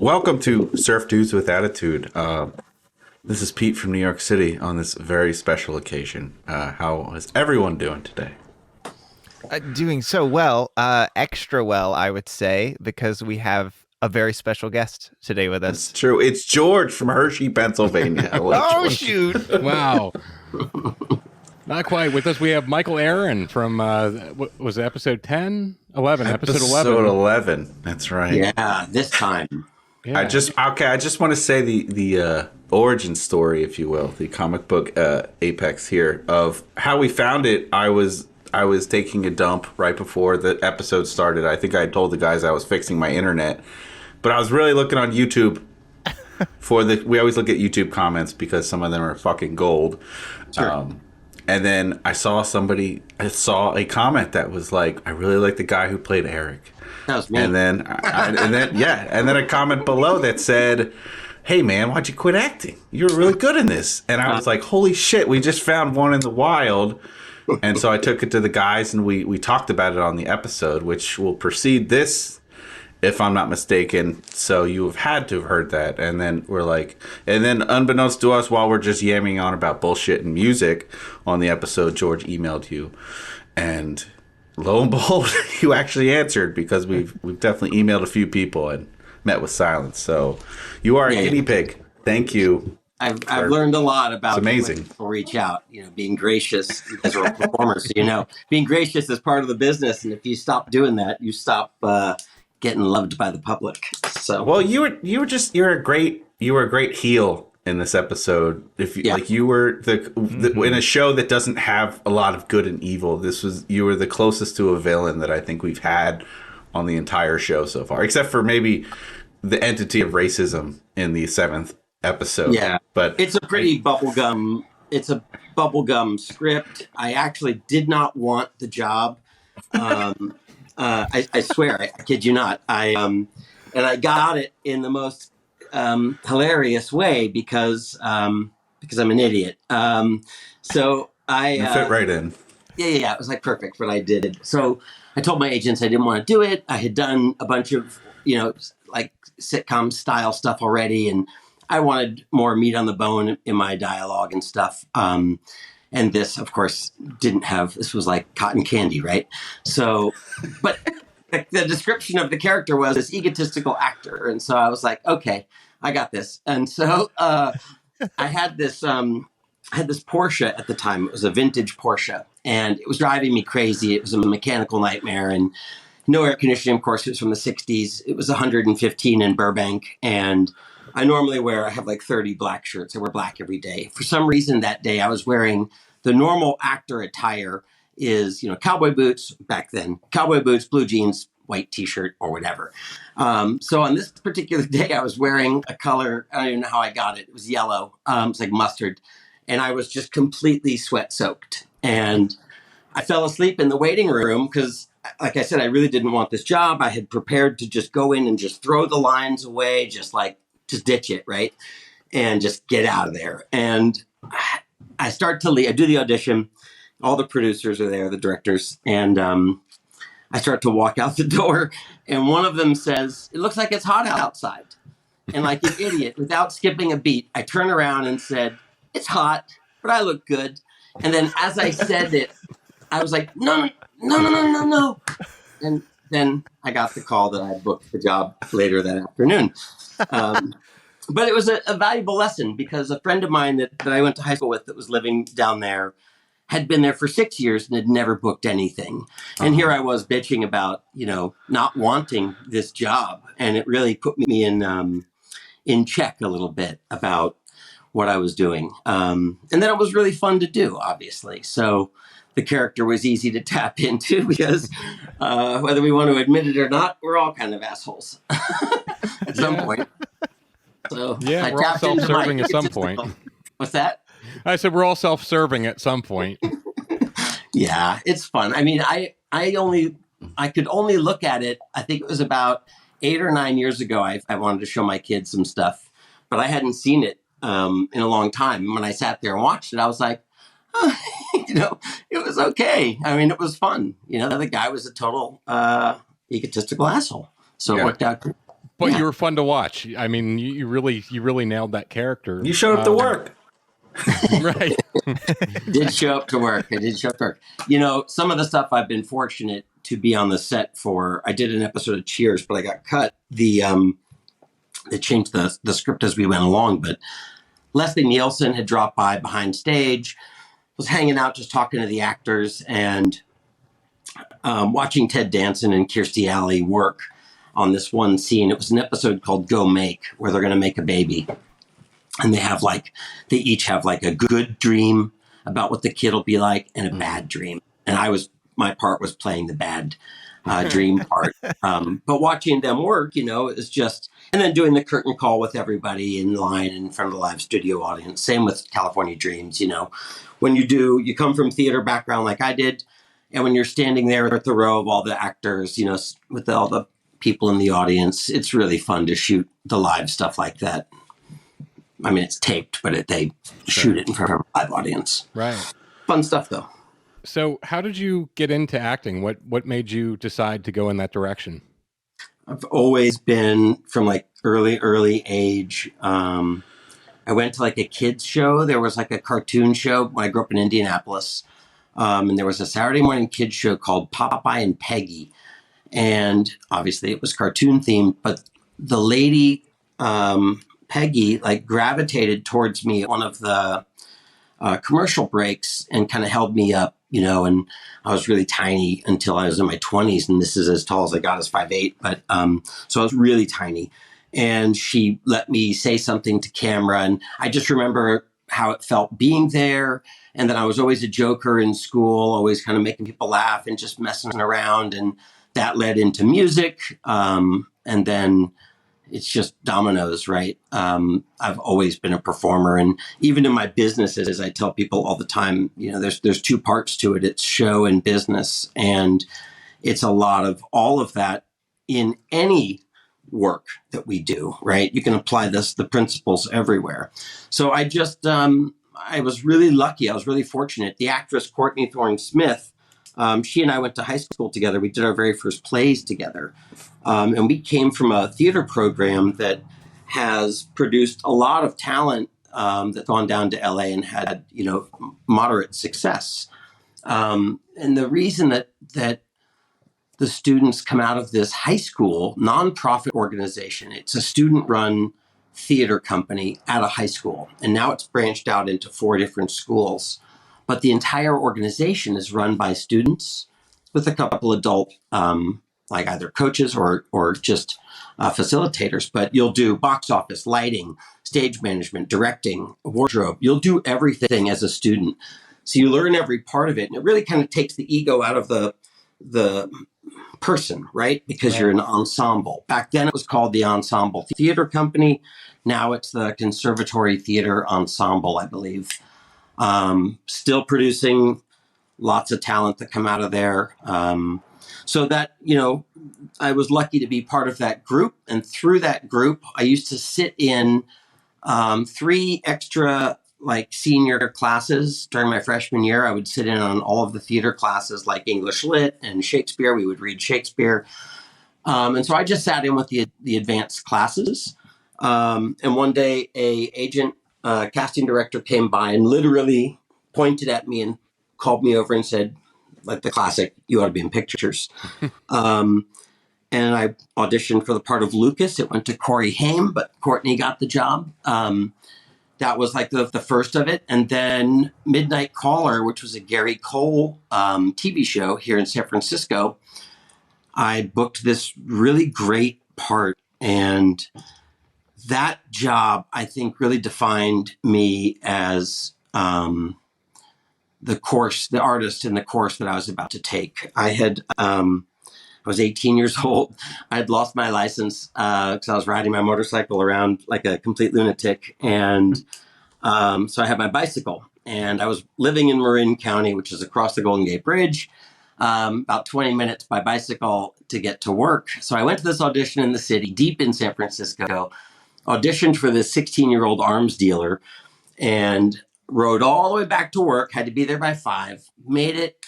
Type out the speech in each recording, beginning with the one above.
Welcome to Surf Dudes with Attitude. This is Pete from New York City on this very special occasion. How is everyone doing today? Doing so well, extra well, I would say, because we have a very special guest today with us. It's true. It's George from Hershey, Pennsylvania. Hello, Oh, George. shoot. Wow. Not quite. With us, we have Michael Aron from, what was it, episode 10? 11, episode 11. Episode 11. That's right. Yeah, this time. Yeah. I just want to say the origin story, if you will, the comic book apex here of how we found it. I was taking a dump right before the episode started. I think I told the guys I was fixing my internet, but I was really looking on YouTube we always look at YouTube comments because some of them are fucking gold. Sure. And then I saw a comment that was like, I really like the guy who played Eric. That was me. And then a comment below that said, "Hey man, why'd you quit acting? You were really good in this." And I was like, "Holy shit, we just found one in the wild." And so I took it to the guys and we talked about it on the episode, which will precede this, if I'm not mistaken. So you have had to have heard that. And then unbeknownst to us, while we're just yamming on about bullshit and music on the episode, George emailed you, and lo and behold, you actually answered, because we've definitely emailed a few people and met with silence. So you are a guinea pig. Thank you. I've learned a lot about amazing. When people reach out, being gracious as a performer. So, being gracious is part of the business. And if you stop doing that, you stop getting loved by the public. So, well, you were a great heel in this episode. You were in a show that doesn't have a lot of good and evil. You were the closest to a villain that I think we've had on the entire show so far, except for maybe the entity of racism in the 7th episode. Yeah, but it's a pretty bubblegum. It's a bubblegum script. I actually did not want the job. I swear, I kid you not. And I got it in the most hilarious way because I'm an idiot. So I fit right in. Yeah. It was like perfect what I did. So I told my agents I didn't want to do it. I had done a bunch of like sitcom style stuff already, and I wanted more meat on the bone in my dialogue and stuff. And this, of course, this was like cotton candy, right? So, but the description of the character was this egotistical actor. And so I was like, okay, I got this. And so I had this Porsche at the time. It was a vintage Porsche, and it was driving me crazy. It was a mechanical nightmare, and no air conditioning. Of course, it was from the 60s. It was 115 in Burbank, and I normally I have like 30 black shirts. I wear black every day. For some reason that day I was wearing the normal actor attire is, cowboy boots back then, cowboy boots, blue jeans, white t-shirt or whatever. So on this particular day I was wearing a color, I don't even know how I got it. It was yellow. It's like mustard. And I was just completely sweat soaked. And I fell asleep in the waiting room because, like I said, I really didn't want this job. I had prepared to just go in and just throw the lines away, just ditch it, right? And just get out of there. And I start to leave. I do the audition. All the producers are there, the directors. And I start to walk out the door. And one of them says, "It looks like it's hot outside." And like an idiot, without skipping a beat, I turn around and said, "It's hot, but I look good." And then as I said it, I was like, no. And then I got the call that I booked the job later that afternoon. But it was a valuable lesson because a friend of mine that I went to high school with that was living down there had been there for 6 years and had never booked anything. And here I was bitching about, not wanting this job. And it really put me in check a little bit about what I was doing. And then it was really fun to do, obviously. So the character was easy to tap into because whether we want to admit it or not, we're all kind of assholes at some point. So yeah, we're all self-serving at some point. What's that? I said we're all self-serving at some point. Yeah, it's fun. I mean, I could only look at it. I think it was about 8 or 9 years ago. I wanted to show my kids some stuff, but I hadn't seen it in a long time. And when I sat there and watched it, I was like, it was okay. I mean, it was fun. The guy was a total egotistical asshole. So it worked out great. But you were fun to watch. I mean, you really nailed that character. You showed up to work. Right. Did show up to work. I did show up to work. You know, some of the stuff I've been fortunate to be on the set for. I did an episode of Cheers, but I got cut. They changed the script as we went along. But Leslie Nielsen had dropped by behind stage, was hanging out, just talking to the actors, and watching Ted Danson and Kirstie Alley work on this one scene. It was an episode called Go Make, where they're going to make a baby. And they each have like a good dream about what the kid will be like and a bad dream. And my part was playing the bad dream part. But watching them work, you know, is just, and then doing the curtain call with everybody in line in front of the live studio audience. Same with California Dreams, you know, when you come from theater background like I did. And when you're standing there at the row of all the actors, you know, with all the people in the audience, it's really fun to shoot the live stuff like that. I mean, it's taped, but they shoot it in front of a live audience. Right. Fun stuff, though. So how did you get into acting? What made you decide to go in that direction? I've always been from like early age. I went to like a kids show. There was like a cartoon show when I grew up in Indianapolis. And there was a Saturday morning kids show called Popeye and Peggy. And obviously it was cartoon themed, but the lady, Peggy, like gravitated towards me at one of the commercial breaks and kind of held me up, you know, and I was really tiny until I was in my 20s. And this is as tall as I got, as 5'8". But so I was really tiny. And she let me say something to camera. And I just remember how it felt being there. And then I was always a joker in school, always kind of making people laugh and just messing around. And that led into music. And then it's just dominoes, right? I've always been a performer. And even in my businesses, I tell people all the time, you know, there's two parts to it. It's show and business. And it's a lot of all of that in any work that we do, right? You can apply the principles everywhere. So I just, I was really lucky. I was really fortunate. The actress Courtney Thorne Smith, she and I went to high school together. We did our very first plays together. And we came from a theater program that has produced a lot of talent that's gone down to LA and had, you know, moderate success. And the reason that the students come out of this high school nonprofit organization, it's a student-run theater company at a high school. And now it's branched out into 4 different schools. But the entire organization is run by students with a couple adult, like either coaches or just facilitators. But you'll do box office, lighting, stage management, directing, wardrobe. You'll do everything as a student. So you learn every part of it. And it really kind of takes the ego out of the person, right? Because you're an ensemble. Back then it was called the Ensemble Theater Company. Now it's the Conservatory Theater Ensemble, I believe. Still producing lots of talent that come out of there. So that, you know, I was lucky to be part of that group. And through that group, I used to sit in 3 extra like senior classes during my freshman year. I would sit in on all of the theater classes like English Lit and Shakespeare. We would read Shakespeare. And so I just sat in with the advanced classes. And one day a casting director came by and literally pointed at me and called me over and said, like the classic, "You ought to be in pictures." And I auditioned for the part of Lucas. It went to Corey Haim, but Courtney got the job. That was like the first of it. And then Midnight Caller, which was a Gary Cole TV show here in San Francisco, I booked this really great part. And that job, I think, really defined me as the artist in the course that I was about to take. I was 18 years old. I had lost my license because I was riding my motorcycle around like a complete lunatic. And so I had my bicycle. And I was living in Marin County, which is across the Golden Gate Bridge, about 20 minutes by bicycle to get to work. So I went to this audition in the city, deep in San Francisco, auditioned for this 16-year-old arms dealer, and rode all the way back to work, had to be there by 5, made it.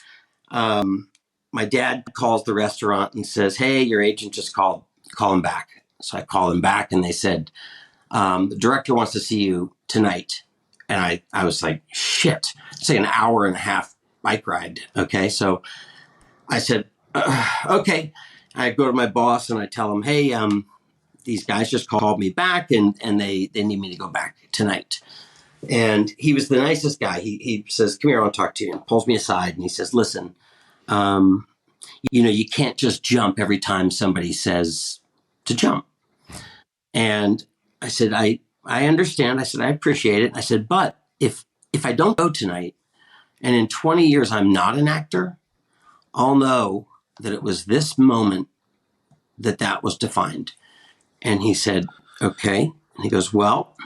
My dad calls the restaurant and says, "Hey, your agent just called, call him back." So I called them back and they said, the director wants to see you tonight. And I was like, shit, it's like an hour and a half bike ride. Okay. So I said, okay. I go to my boss and I tell him, hey, these guys just called me back and they need me to go back tonight. And he was the nicest guy. He says, come here, I want to talk to you. And pulls me aside and he says, listen, you can't just jump every time somebody says to jump. And I said, I understand. I said, I appreciate it. I said, but if I don't go tonight and in 20 years I'm not an actor, I'll know that it was this moment that was defined. And he said, okay. And he goes, well,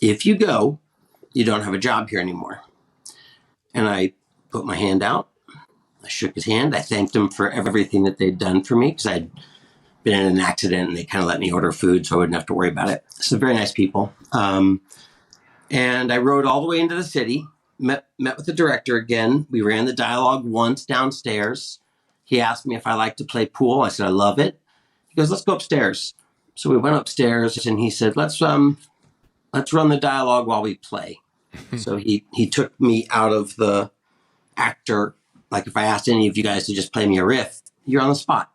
if you go, you don't have a job here anymore. And I put my hand out. I shook his hand. I thanked him for everything that they'd done for me because I'd been in an accident and they kind of let me order food so I wouldn't have to worry about it. So very nice people. And I rode all the way into the city, met with the director again. We ran the dialogue once downstairs. He asked me if I like to play pool. I said, I love it. He goes, let's go upstairs. So we went upstairs and he said, let's run the dialogue while we play. So he took me out of the actor. Like if I asked any of you guys to just play me a riff, you're on the spot,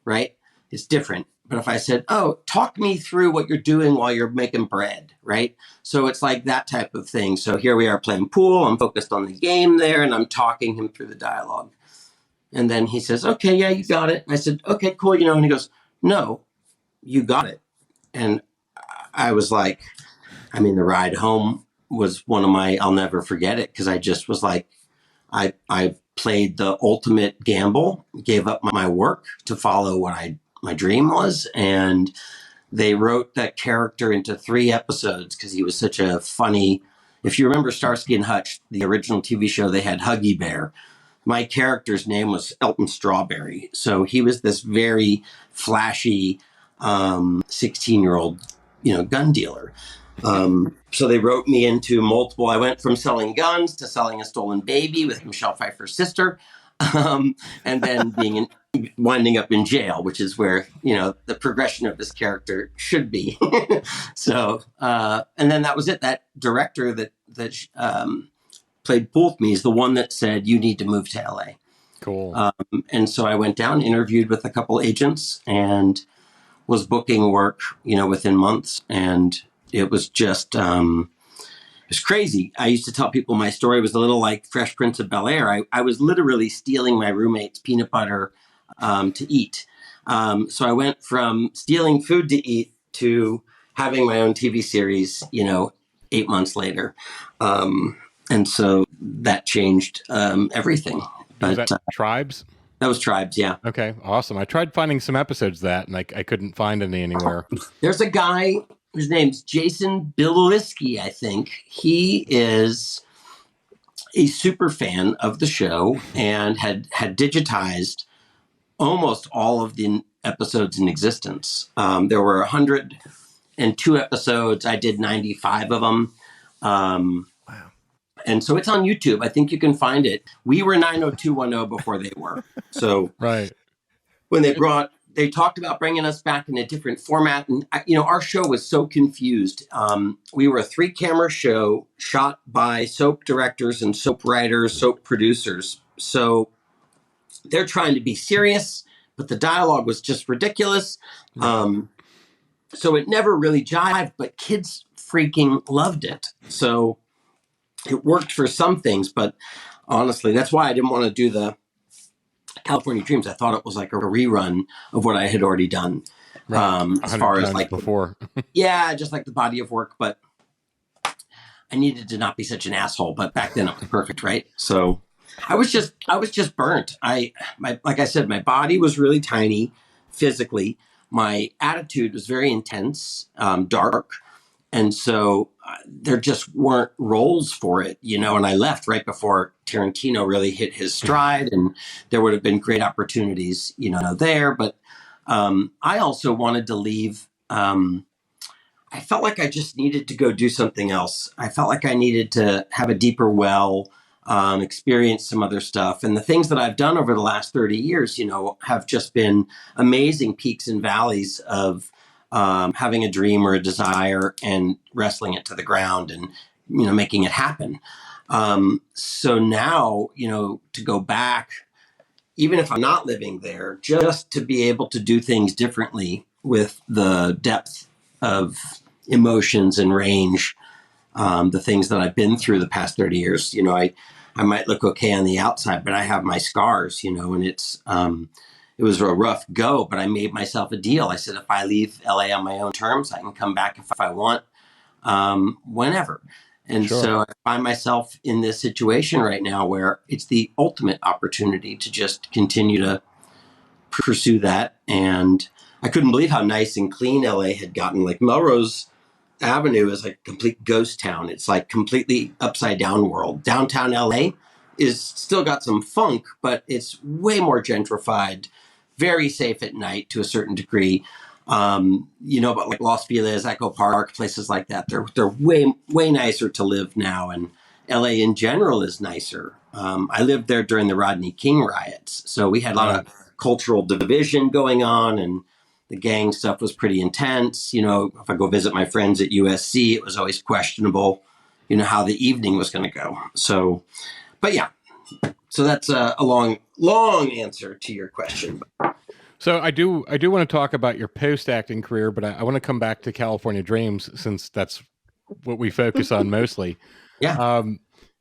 right? It's different. But if I said, oh, talk me through what you're doing while you're making bread, right? So it's like that type of thing. So here we are playing pool. I'm focused on the game there and I'm talking him through the dialogue. And then he says, okay, yeah, you got it. And I said, okay, cool. And he goes, no, you got it. And I was like, the ride home was one of I'll never forget it. Cause I just was like, I played the ultimate gamble, gave up my work to follow what my dream was. And they wrote that character into 3 episodes because he was such a funny, if you remember Starsky and Hutch, the original TV show, they had Huggy Bear. My character's name was Elton Strawberry. So he was this very flashy 16-year-old, gun dealer. So they wrote me into multiple. I went from selling guns to selling a stolen baby with Michelle Pfeiffer's sister, and then winding up in jail, which is where the progression of this character should be. So, and then that was it. That director that played pool with me is the one that said you need to move to LA. Cool. And so I went down, interviewed with a couple agents, and was booking work, within months, and it was just, it's crazy. I used to tell people my story was a little like Fresh Prince of Bel-Air. I was literally stealing my roommate's peanut butter to eat. So I went from stealing food to eat to having my own TV series, 8 months later. And so that changed everything. Was that Tribes? That was Tribes, yeah. Okay, awesome. I tried finding some episodes of that, and I couldn't find any anywhere. There's a guy, his name's Jason Bilowiski, I think. He is a super fan of the show and had digitized almost all of the episodes in existence. There were 102 episodes. I did 95 of them. Wow. And so it's on YouTube. I think you can find it. We were 90210 before they were. So right. When they talked about bringing us back in a different format. And, our show was so confused. We were a 3-camera show shot by soap directors and soap writers, soap producers. So they're trying to be serious, but the dialogue was just ridiculous. So it never really jived, but kids freaking loved it. So it worked for some things, but honestly, that's why I didn't want to do the California Dreams. I thought it was like a rerun of what I had already done. Right. As far as like before. Yeah, just like the body of work, but I needed to not be such an asshole, but back then it was perfect, right? So I was just burnt. Like I said, my body was really tiny physically. My attitude was very intense, dark. And so there just weren't roles for it, and I left right before Tarantino really hit his stride, and there would have been great opportunities, there. But I also wanted to leave. I felt like I just needed to go do something else. I felt like I needed to have a deeper well, experience some other stuff. And the things that I've done over the last 30 years, have just been amazing peaks and valleys of having a dream or a desire and wrestling it to the ground and, making it happen. So now, to go back, even if I'm not living there, just to be able to do things differently with the depth of emotions and range, the things that I've been through the past 30 years, I might look okay on the outside, but I have my scars, and it was a rough go, but I made myself a deal. I said, if I leave LA on my own terms, I can come back if I want, whenever. And Sure. so I find myself in this situation right now where it's the ultimate opportunity to just continue to pursue that. And I couldn't believe how nice and clean LA had gotten. Like Melrose Avenue is like a complete ghost town. It's like completely upside down world. Downtown LA is still got some funk, but it's way more gentrified, very safe at night to a certain degree. But like Los Feliz, Echo Park, places like that, they're way nicer to live now. And LA in general is nicer. I lived there during the Rodney King riots, so we had a lot of cultural division going on, and the gang stuff was pretty intense. If I go visit my friends at USC, it was always questionable, how the evening was going to go. So, but yeah, so that's a long answer to your question. So I do want to talk about your post-acting career, but I want to come back to California Dreams since that's what we focus on mostly. Yeah.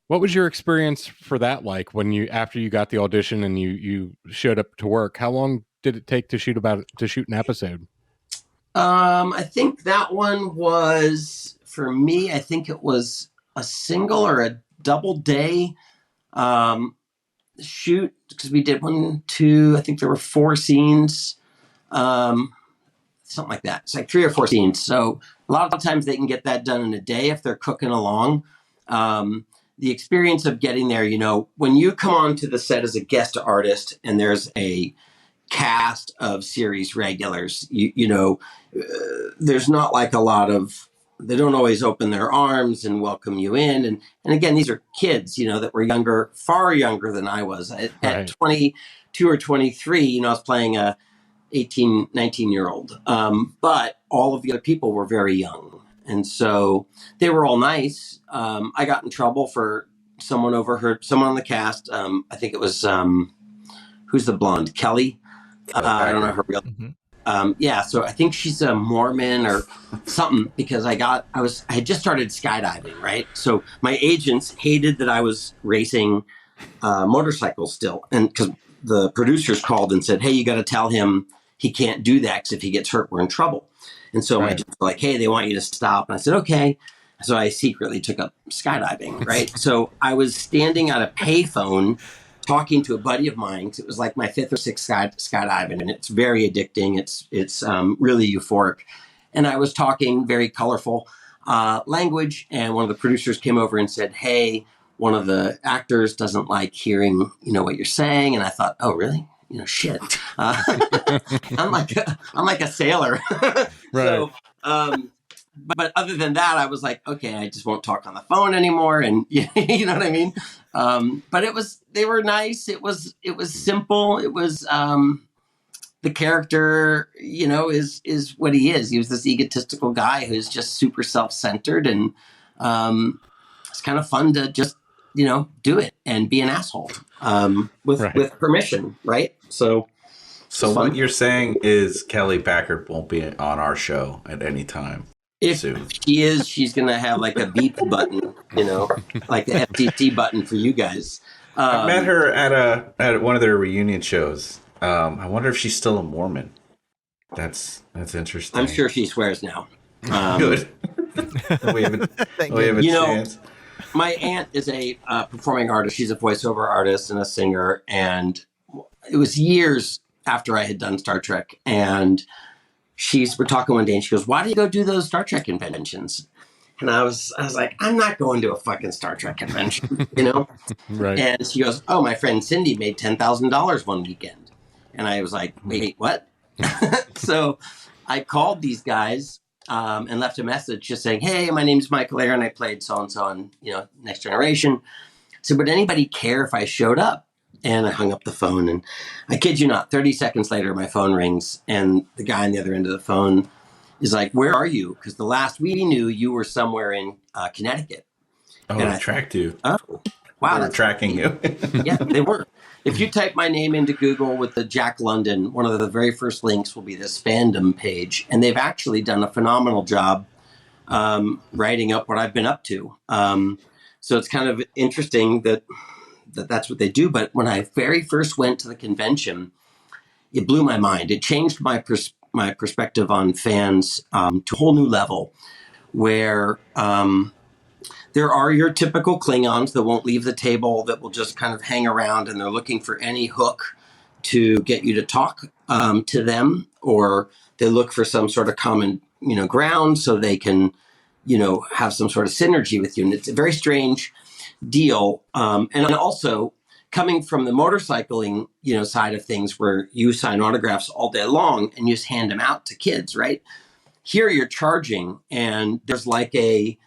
What was your experience for that like after you got the audition and you showed up to work? How long did it take to shoot an episode? I think that one was, for me, I think it was a single or a double day shoot, because we did 1, 2, I think there were 4 scenes, something like that. It's like 3 or 4 scenes. So a lot of times they can get that done in a day if they're cooking along. The experience of getting there, when you come onto the set as a guest artist and there's a cast of series regulars, there's not like a lot of, they don't always open their arms and welcome you in. And again, these are kids, that were younger, far younger than I was. At 22 or 23, I was playing a 18, 19-year-old. But all of the other people were very young. And so they were all nice. I got in trouble for someone on the cast. I think it was, who's the blonde? Kelly? I don't know her real. So I think she's a Mormon or something, because I had just started skydiving, right? So my agents hated that I was racing motorcycles still. And because the producers called and said, hey, you got to tell him he can't do that, because if he gets hurt, we're in trouble. And so my agents were like, hey, they want you to stop. And I said, okay. So I secretly took up skydiving, right? So I was standing on a payphone talking to a buddy of mine, because it was like my 5th or 6th skydiving, and it's very addicting. It's really euphoric. And I was talking very colorful language, and one of the producers came over and said, hey, one of the actors doesn't like hearing, what you're saying. And I thought, oh, really? Shit. I'm like a sailor. Right. So, but other than that, I was like, okay, I just won't talk on the phone anymore. And you know what I mean? But they were nice. It was simple. It was, the character, is what he is. He was this egotistical guy who's just super self-centered, and it's kind of fun to just, do it and be an asshole, with permission. Right. So what you're saying is Kelly Packard won't be on our show at any time. If soon. she is, she's going to have like a beep button, like the FTC button for you guys. I met her at one of their reunion shows. I wonder if she's still a Mormon. That's interesting. I'm sure she swears now. Good. we have a chance. My aunt is a performing artist. She's a voiceover artist and a singer. And it was years after I had done Star Trek, and we're talking one day, and she goes, why do you go do those Star Trek conventions? And I was like, I'm not going to a fucking Star Trek convention, Right. And she goes, oh, my friend Cindy made $10,000 one weekend. And I was like, wait, what? So I called these guys and left a message just saying, hey, my name's Michael Aron. I played so-and-so on, Next Generation. So would anybody care if I showed up? And I hung up the phone, and I kid you not, 30 seconds later, my phone rings, and the guy on the other end of the phone is like, where are you? Because the last we knew, you were somewhere in Connecticut. Oh, And I tracked you. Oh, wow. They were That's tracking you. Yeah, they were. If you type my name into Google with the Jack London, one of the very first links will be this fandom page. And they've actually done a phenomenal job writing up what I've been up to. So it's kind of interesting that that's what they do. But when I very first went to the convention, it blew my mind. It changed my perspective on fans to a whole new level, where there are your typical Klingons that won't leave the table, that will just kind of hang around, and they're looking for any hook to get you to talk to them, or they look for some sort of common, ground so they can, have some sort of synergy with you. And it's a very strange deal. And also coming from the motorcycling, side of things, where you sign autographs all day long and you just hand them out to kids, right? Here you're charging, and there's like a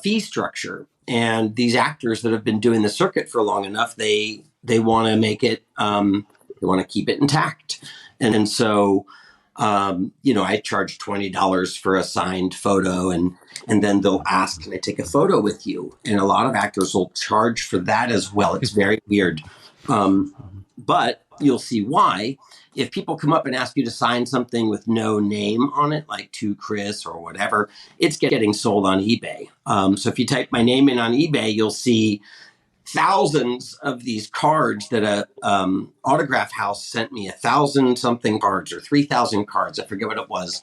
fee structure. And these actors that have been doing the circuit for long enough, they want to make it, they want to keep it intact. And so, I charge $20 for a signed photo, and then they'll ask, can I take a photo with you? And a lot of actors will charge for that as well. It's very weird. But you'll see why. If people come up and ask you to sign something with no name on it, like to Chris or whatever, it's getting sold on eBay. So if you type my name in on eBay, you'll see thousands of these cards that a autograph house sent me, 1,000 something cards or 3,000 cards. I forget what it was.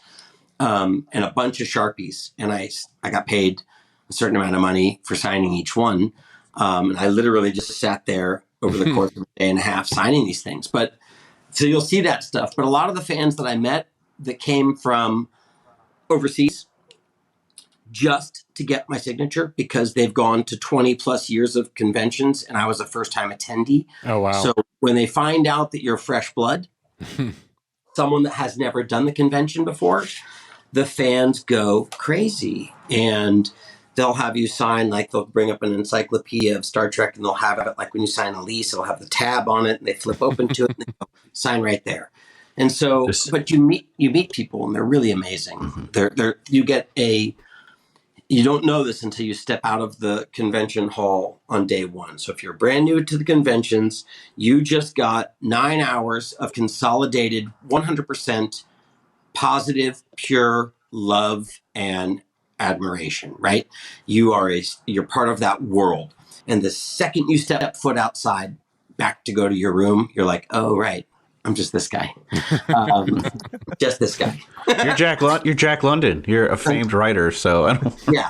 And a bunch of Sharpies. And I got paid a certain amount of money for signing each one. And I literally just sat there over the course of a day and a half signing these things. But so you'll see that stuff. But a lot of the fans that I met that came from overseas just to get my signature, because they've gone to 20 plus years of conventions and I was a first time attendee. Oh, wow. So when they find out that you're fresh blood, someone that has never done the convention before, the fans go crazy, and they'll have you sign, like they'll bring up an encyclopedia of Star Trek, and they'll have it like when you sign a lease, it'll have the tab on it, and they flip open to it and they go, sign right there. And so, but you meet people, and they're really amazing. You don't know this until you step out of the convention hall on day one. So if you're brand new to the conventions, you just got 9 hours of consolidated 100% positive, pure love and admiration, right? You're part of that world. And the second you step foot outside back to go to your room, you're like, oh, right, I'm just this guy. Just this guy. You're Jack London. You're a famed writer, so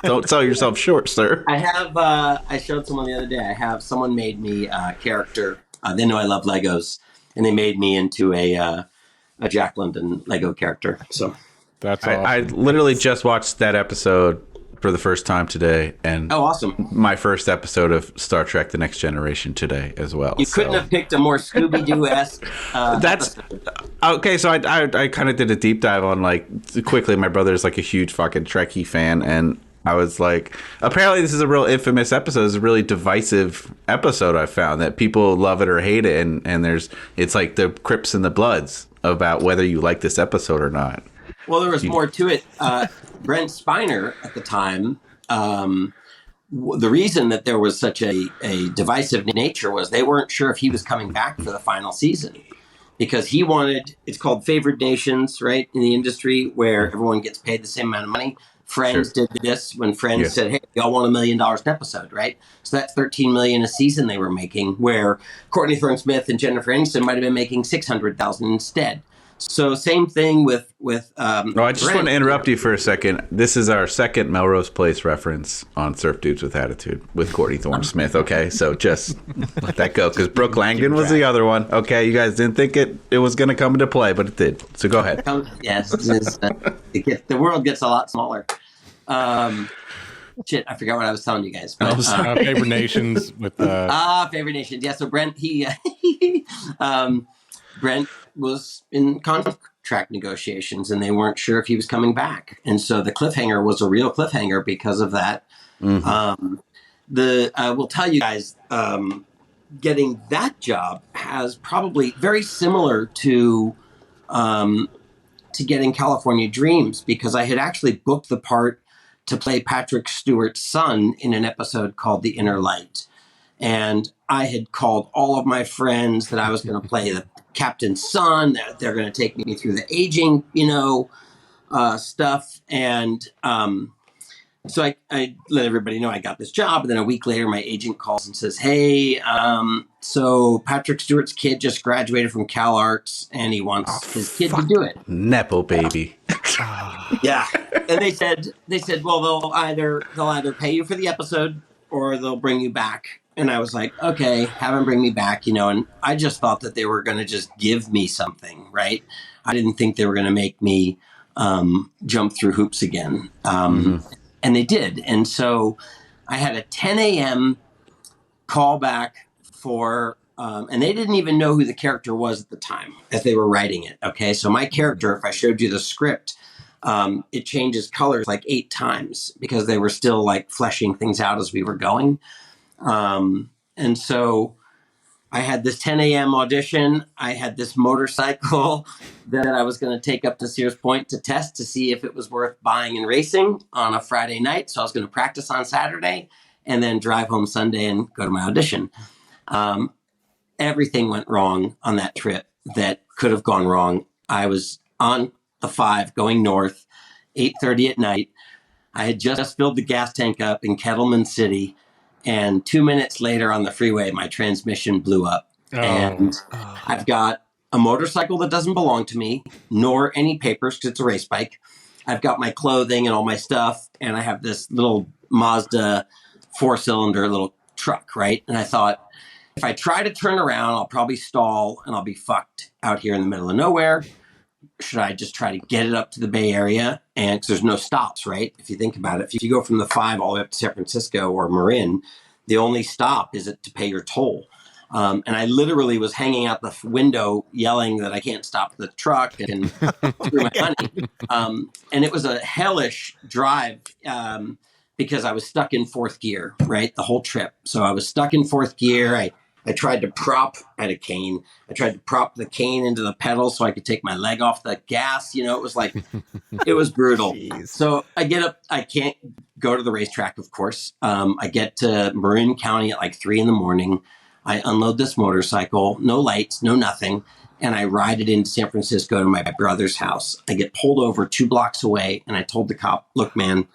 don't sell yourself short, sir. I have, I showed someone the other day, someone made me a character. They know I love Legos, and they made me into a Jack London Lego character. So that's awesome. I literally just watched that episode for the first time today, and awesome! My first episode of Star Trek: The Next Generation today as well. You couldn't have picked a more Scooby-Doo-esque. That's okay. So I kind of did a deep dive on quickly. My brother's like a huge fucking Trekkie fan, and I was like, apparently this is a real infamous episode. It's a really divisive episode. I found that people love it or hate it, and it's like the Crips and the Bloods about whether you like this episode or not. Well, there was more to it. Brent Spiner at the time, the reason that there was such a divisive nature was they weren't sure if he was coming back for the final season, because he wanted, it's called favored nations, right, in the industry, where everyone gets paid the same amount of money. Friends did this when Friends said, hey, y'all want $1 million an episode, right? So that's $13 million a season they were making, where Courtney Thorne-Smith and Jennifer Aniston might have been making $600,000 instead. So same thing with I just want to interrupt you for a second. This is our second Melrose Place reference on Surf Dudes with Attitude with Courtney Thorne-Smith. Okay, so just let that go, because Brooke Langdon was the other one. Okay, you guys didn't think it was going to come into play, but it did. So go ahead. Yes, the world gets a lot smaller. Shit, I forgot what I was telling you guys. But, Favorite Nations with Favorite Nations. Yeah, so Brent Brent was in contract negotiations, and they weren't sure if he was coming back. And so the cliffhanger was a real cliffhanger because of that. Mm-hmm. I will tell you guys, getting that job has probably very similar to to get in California Dreams because I had actually booked the part to play Patrick Stewart's son in an episode called The Inner Light. And I had called all of my friends that I was going to play the captain's son, that they're going to take me through the aging, stuff. And so I let everybody know I got this job. And then a week later, my agent calls and says, hey, so Patrick Stewart's kid just graduated from Cal Arts and he wants his kid to do it. Nepo baby. Yeah. And they said, well, they'll either pay you for the episode or they'll bring you back. And I was like, okay, have them bring me back, and I just thought that they were going to just give me something, right? I didn't think they were going to make me jump through hoops again. And they did. And so I had a 10 a.m. callback for, and they didn't even know who the character was at the time as they were writing it. Okay. So my character, if I showed you the script, it changes colors like 8 times because they were still like fleshing things out as we were going. And so I had this 10 a.m. audition. I had this motorcycle that I was going to take up to Sears Point to test to see if it was worth buying and racing on a Friday night. So I was going to practice on Saturday and then drive home Sunday and go to my audition. Everything went wrong on that trip that could have gone wrong. I was on the 5 going north, 8:30 at night. I had just filled the gas tank up in Kettleman City. And 2 minutes later on the freeway, my transmission blew up. And I've got a motorcycle that doesn't belong to me, nor any papers because it's a race bike. I've got my clothing and all my stuff. And I have this little Mazda 4-cylinder little truck, right? And I thought, if I try to turn around, I'll probably stall and I'll be fucked out here in the middle of nowhere. Should I just try to get it up to the Bay Area? And because there's no stops, right? If you think about it, if you go from the 5 all the way up to San Francisco or Marin, the only stop is to pay your toll. And I literally was hanging out the window yelling that I can't stop the truck and through my money. And it was a hellish drive because I was stuck in 4th gear, right? The whole trip. So I was stuck in 4th gear. I tried to I had a cane. I tried to prop the cane into the pedal so I could take my leg off the gas. It was like, it was brutal. Jeez. So I get up, I can't go to the racetrack, of course. I get to Marin County at like 3 a.m. I unload this motorcycle, no lights, no nothing. And I ride it into San Francisco to my brother's house. I get pulled over 2 blocks away. And I told the cop, look, man,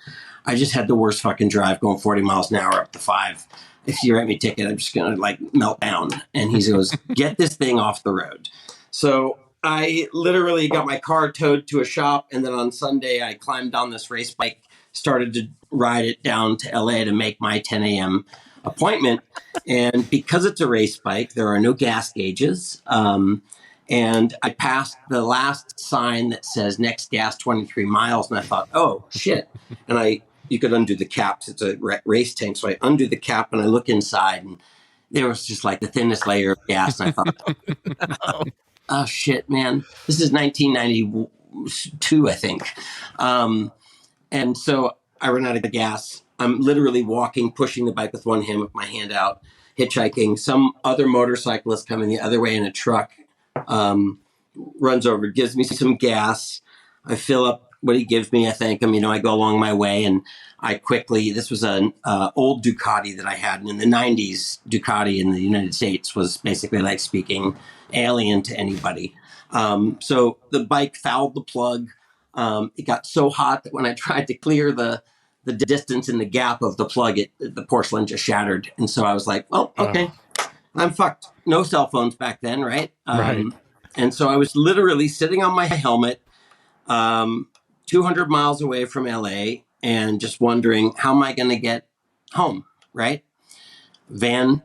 I just had the worst fucking drive going 40 miles an hour up to 5. If you write me a ticket, I'm just going to like melt down. And he goes, get this thing off the road. So I literally got my car towed to a shop. And then on Sunday, I climbed on this race bike, started to ride it down to LA to make my 10 a.m. appointment. And because it's a race bike, there are no gas gauges. And I passed the last sign that says next gas 23 miles. And I thought, oh, shit. And you could undo the caps. It's a race tank. So I undo the cap and I look inside and there was just like the thinnest layer of gas. And I thought, oh shit, man, this is 1992, I think. And so I run out of gas. I'm literally walking, pushing the bike with one hand with my hand out, hitchhiking. Some other motorcyclist coming the other way in a truck runs over, gives me some gas. I fill up what he gives me. I thank him. I go along my way and this was an old Ducati that I had. And in the 90s, Ducati in the United States was basically like speaking alien to anybody. So the bike fouled the plug. It got so hot that when I tried to clear the distance in the gap of the plug, the porcelain just shattered. And so I was like, well, okay, I'm fucked. No cell phones back then, right? Right. And so I was literally sitting on my helmet, 200 miles away from LA and just wondering, how am I going to get home, right? Van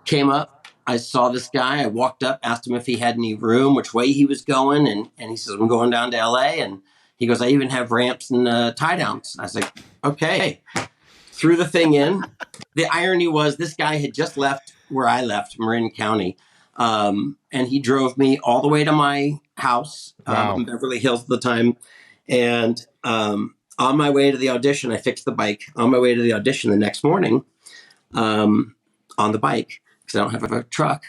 came up. I saw this guy. I walked up, asked him if he had any room, which way he was going. And he says, I'm going down to LA. And he goes, I even have ramps and tie downs. I was like, okay. Threw the thing in. The irony was this guy had just left where I left, Marin County. And he drove me all the way to my house in Beverly Hills at the time. And on my way to the audition, I fixed the bike. On my way to the audition the next morning on the bike, because I don't have a truck,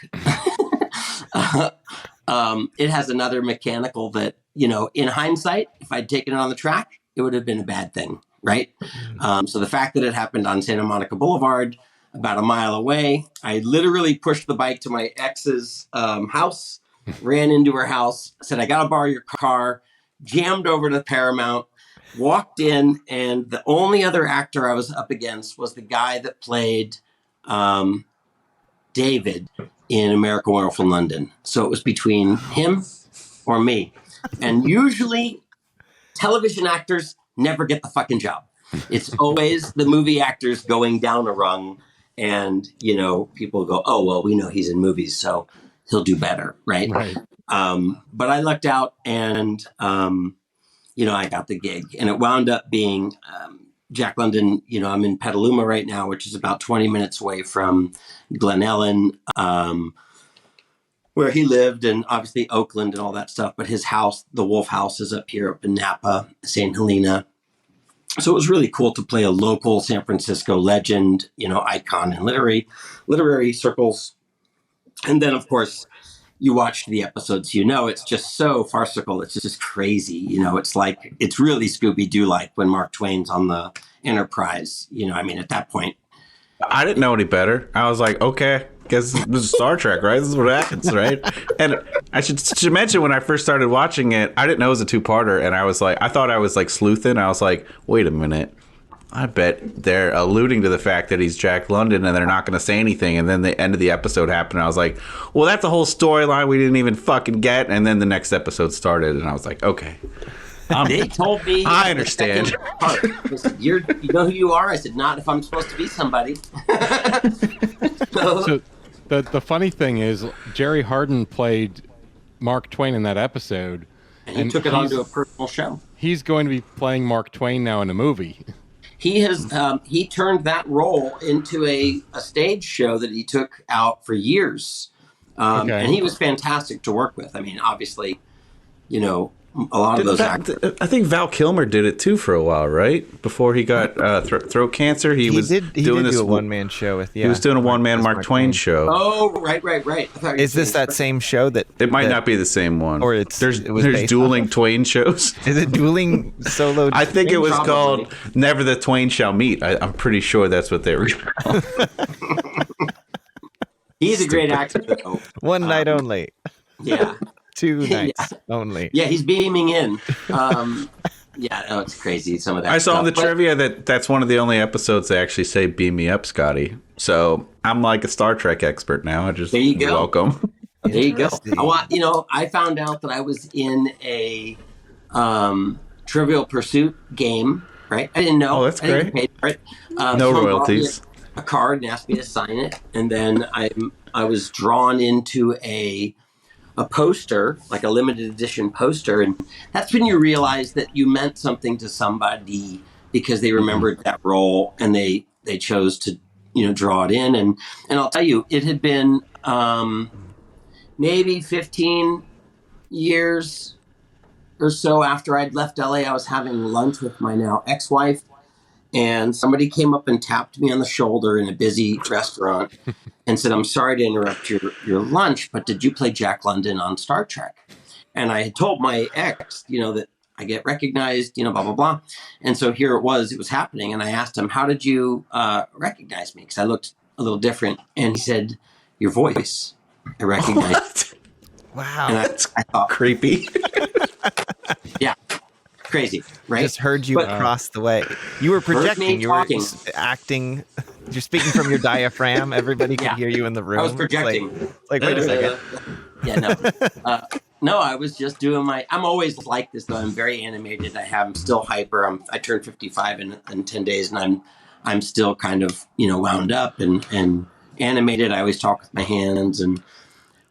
it has another mechanical that, in hindsight, if I'd taken it on the track, it would have been a bad thing, right? So the fact that it happened on Santa Monica Boulevard, about a mile away, I literally pushed the bike to my ex's house, ran into her house, said, I got to borrow your car, jammed over to Paramount, walked in, and the only other actor I was up against was the guy that played David in American Werewolf in London. So it was between him or me. And usually television actors never get the fucking job. It's always the movie actors going down a rung, and, people go, oh, well, we know he's in movies, so he'll do better. Right. But I lucked out, and, I got the gig, and it wound up being Jack London. I'm in Petaluma right now, which is about 20 minutes away from Glen Ellen, where he lived, and obviously Oakland and all that stuff. But his house, the Wolf House, is up here up in Napa, St. Helena. So it was really cool to play a local San Francisco legend, icon in literary circles. And then, of course, you watch the episodes, it's just so farcical. It's just crazy. It's really Scooby-Doo like when Mark Twain's on the Enterprise. At that point, I didn't know any better. I was like, okay, guess this is Star Trek, right? This is what happens, right? And I should mention, when I first started watching it, I didn't know it was a two-parter, and I thought I was like sleuthing. I was like, wait a minute. I bet they're alluding to the fact that he's Jack London, and they're not going to say anything. And then the end of the episode happened. And I was like, well, that's a whole storyline we didn't even fucking get. And then the next episode started, and I was like, okay. They told me. I understand. Said, you know who you are? I said, not if I'm supposed to be somebody. So the funny thing is, Jerry Hardin played Mark Twain in that episode. And he took it onto a personal show. He's going to be playing Mark Twain now in a movie. He has he turned that role into a stage show that he took out for years. And he was fantastic to work with. Obviously, a lot of those actors. I think Val Kilmer did it too for a while, right? Before he got throat cancer, he was doing this a one-man show with. He was doing a one-man Mark Twain show. Oh, right. Is this that same show that? It might not be the same one. Or there's dueling Twain shows. Is it dueling solo? I think it was called Never the Twain Shall Meet. I'm pretty sure that's what they were called. He's a great actor, though. One night only. Yeah. 2 nights only. Yeah, he's beaming in. It's crazy. Some of that. I saw in the stuff. trivia that's one of the only episodes they actually say "Beam me up, Scotty." So I'm like a Star Trek expert now. There you go. Welcome. There you go. I found out that I was in a Trivial Pursuit game. Right, I didn't know. Oh, that's great. Paid for it. No royalties. A card and asked me to sign it, and then I was drawn into a poster, like a limited edition poster, and that's when you realize that you meant something to somebody because they remembered that role and they chose to draw it in. And I'll tell you, it had been maybe 15 years or so after I'd left LA. I was having lunch with my now ex-wife, and somebody came up and tapped me on the shoulder in a busy restaurant and said, I'm sorry to interrupt your lunch, but did you play Jack London on Star Trek? And I had told my ex, that I get recognized, blah, blah, blah. And so here it was happening. And I asked him, how did you recognize me? Because I looked a little different. And he said, your voice. I recognized. Wow. And I thought, creepy. Yeah. Crazy, right? Just heard you across the way. You were projecting. You were talking. Acting. You're speaking from your diaphragm. Everybody could hear you in the room. I was projecting. It's like wait a second. No, I was just doing I'm always like this, though. I'm very animated. I'm still hyper. I turned 55 in 10 days, and I'm still kind of, wound up and animated. I always talk with my hands, and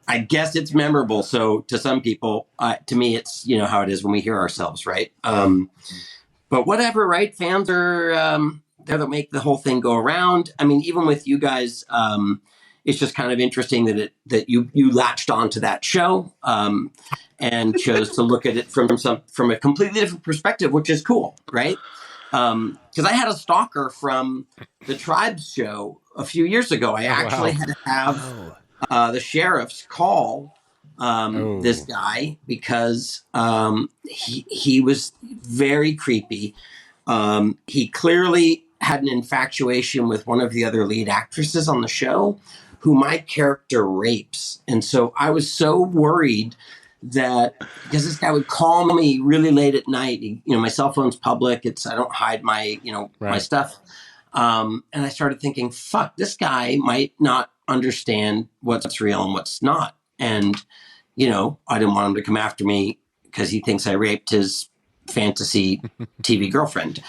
I guess it's memorable. So to some people, to me, it's, how it is when we hear ourselves, right? But whatever, right? Fans are there that make the whole thing go around. Even with you guys, it's just kind of interesting that you latched onto that show and chose to look at it from a completely different perspective, which is cool, right? Because I had a stalker from the Tribes show a few years ago. I actually had to have the sheriffs call this guy because he was very creepy. He clearly had an infatuation with one of the other lead actresses on the show who my character rapes. And so I was so worried that because this guy would call me really late at night, my cell phone's public. I don't hide my, my stuff. And I started thinking, fuck, this guy might not understand what's real and what's not. And, I didn't want him to come after me because he thinks I raped his fantasy TV girlfriend.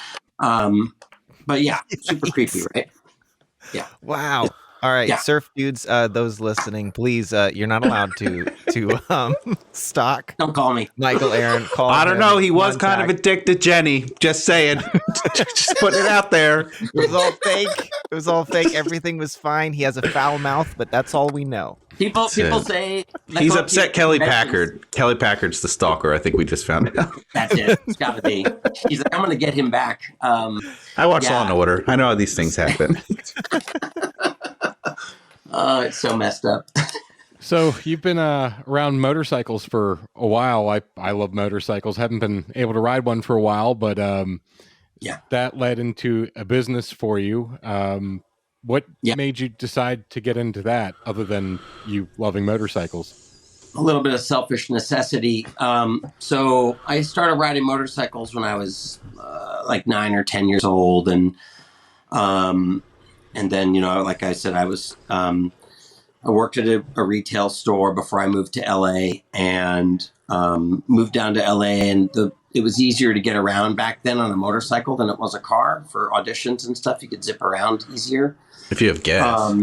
But yeah, super creepy, right? Yeah. Wow. All right, Yeah. surf dudes, those listening, please, you're not allowed to stalk Don't call me. Michael Aron. Call I don't him, know. He was kind of contact. addicted to Jenny. Just saying. Just putting it out there. It was all fake. It was all fake. Everything was fine. He has a foul mouth, but that's all we know. People it. say He's upset Kelly Packard. Kelly Packard's the stalker. I think we just found it out. That's it. It's got to be. He's like, I'm going to get him back. I watch Law and Order. I know how these things happen. Oh, it's so messed up. So you've been around motorcycles for a while. I love motorcycles. Haven't been able to ride one for a while, but that led into a business for you. What made you decide to get into that other than you loving motorcycles? A little bit of selfish necessity. So I started riding motorcycles when I was like 9 or 10 years old. And then, like I said, I worked at a retail store before I moved to LA and moved down to LA. And it was easier to get around back then on a motorcycle than it was a car for auditions and stuff. You could zip around easier. If you have gas.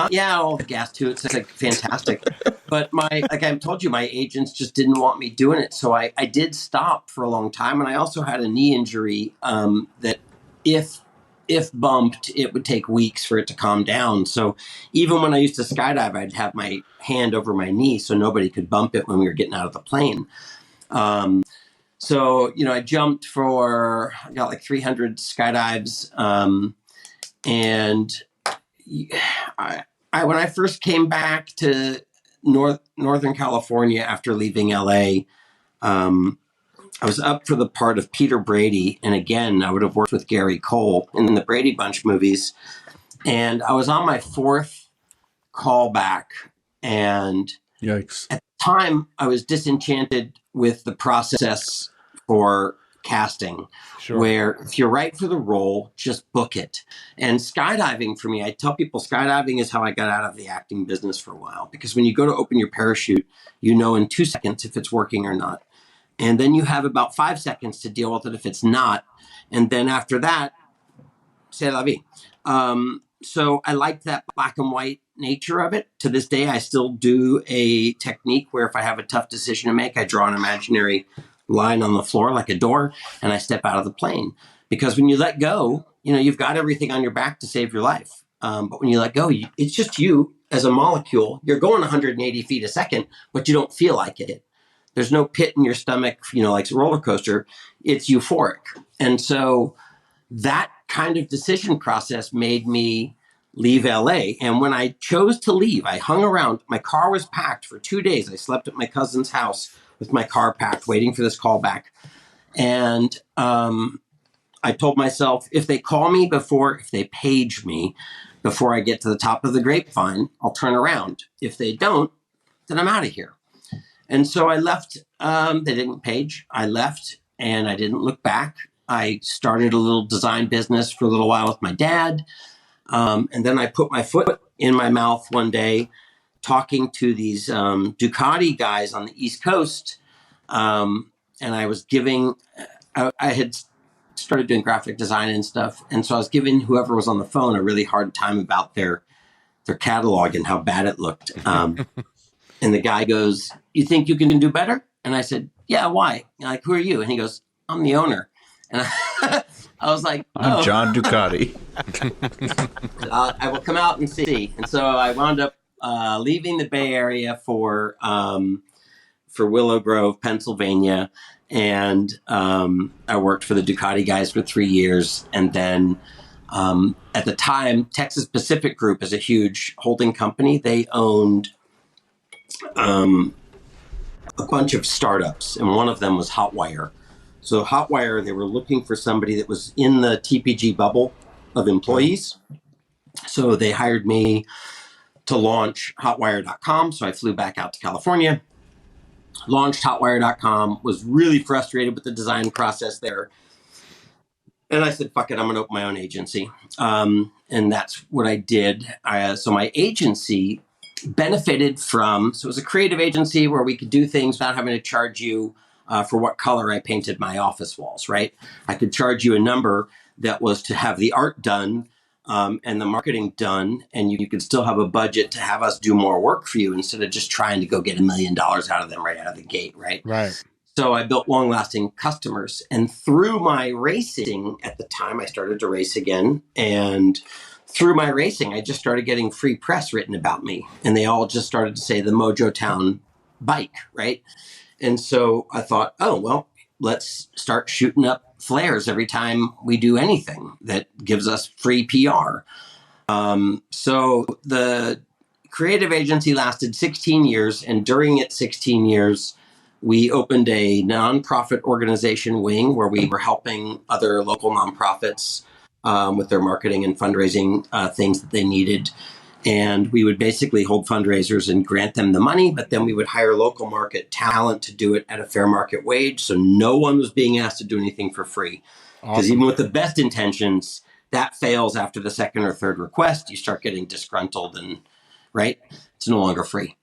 Yeah, all the gas too. It's like fantastic. But like I told you, my agents just didn't want me doing it. So I did stop for a long time. And I also had a knee injury that if bumped, it would take weeks for it to calm down. So even when I used to skydive, I'd have my hand over my knee so nobody could bump it when we were getting out of the plane. So, I jumped I got like 300 skydives. And when I first came back to Northern California after leaving LA, I was up for the part of Peter Brady. And again, I would have worked with Gary Cole in the Brady Bunch movies. And I was on my 4th callback. And Yikes. at the time, I was disenchanted with the process for casting, where if you're right for the role, just book it. And skydiving for me, I tell people skydiving is how I got out of the acting business for a while. Because when you go to open your parachute, in 2 seconds if it's working or not. And then you have about 5 seconds to deal with it if it's not. And then after that, c'est la vie. So I liked that black and white nature of it. To this day, I still do a technique where if I have a tough decision to make, I draw an imaginary line on the floor like a door and I step out of the plane. Because when you let go, you've got everything on your back to save your life. But when you let go, it's just you as a molecule. You're going 180 feet a second, but you don't feel like it. There's no pit in your stomach, like a roller coaster. It's euphoric. And so that kind of decision process made me leave LA. And when I chose to leave, I hung around. My car was packed for 2 days. I slept at my cousin's house with my car packed, waiting for this call back. And I told myself, if they call me if they page me before I get to the top of the grapevine, I'll turn around. If they don't, then I'm out of here. And so I left. They didn't page. I left and I didn't look back. I started a little design business for a little while with my dad. And then I put my foot in my mouth one day talking to these Ducati guys on the East Coast. And I was I had started doing graphic design and stuff. And so I was giving whoever was on the phone a really hard time about their catalog and how bad it looked. And the guy goes, "You think you can do better?" And I said, "Yeah, why?" Like, "Who are you?" And he goes, "I'm the owner." And I was like, I'm John Ducati. I will come out and see. And so I wound up leaving the Bay Area for Willow Grove, Pennsylvania. And I worked for the Ducati guys for 3 years. And then at the time, Texas Pacific Group is a huge holding company. They owned a bunch of startups, and one of them was Hotwire. So Hotwire, they were looking for somebody that was in the TPG bubble of employees. So they hired me to launch hotwire.com. So I flew back out to California, launched hotwire.com, was really frustrated with the design process there. And I said, fuck it, I'm going to open my own agency. And that's what I did. So my agency benefited from, so it was a creative agency where we could do things without having to charge you for what color I painted my office walls, right? I could charge you a number that was to have the art done and the marketing done, and you could still have a budget to have us do more work for you instead of just trying to go get $1 million out of them right out of the gate, right? Right. So I built long-lasting customers. And through my racing at the time, I started to race again. And through my racing, I just started getting free press written about me. And they all just started to say the Mojo Town bike, right? And so I thought, oh, well, let's start shooting up flares every time we do anything that gives us free PR. So the creative agency lasted 16 years. And during its 16 years, we opened a nonprofit organization wing where we were helping other local nonprofits with their marketing and fundraising things that they needed. And we would basically hold fundraisers and grant them the money, but then we would hire local market talent to do it at a fair market wage. So no one was being asked to do anything for free. Because Awesome. even with the best intentions, that fails after the second or third request. You start getting disgruntled and, right, it's no longer free.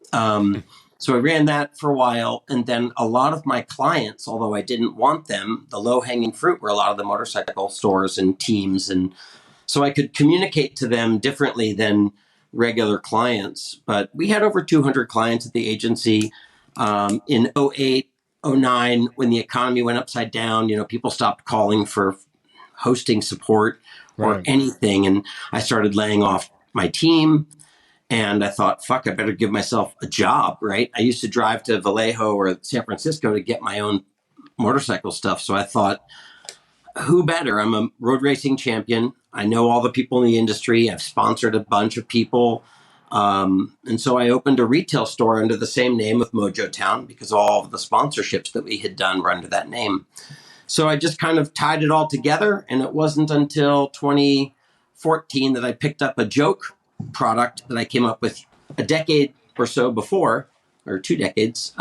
So I ran that for a while. And then a lot of my clients, although I didn't want them, the low-hanging fruit were a lot of the motorcycle stores and teams. And so I could communicate to them differently than regular clients. But we had over 200 clients at the agency. In 08, 09, when the economy went upside down, people stopped calling for hosting support or anything. And I started laying off my team. And I thought, fuck, I better give myself a job, right? I used to drive to Vallejo or San Francisco to get my own motorcycle stuff. So I thought, who better? I'm a road racing champion. I know all the people in the industry. I've sponsored a bunch of people. And so I opened a retail store under the same name of Mojo Town because all of the sponsorships that we had done were under that name. So I just kind of tied it all together. And it wasn't until 2014 that I picked up a joke product that I came up with a decade or so before, or 2 decades.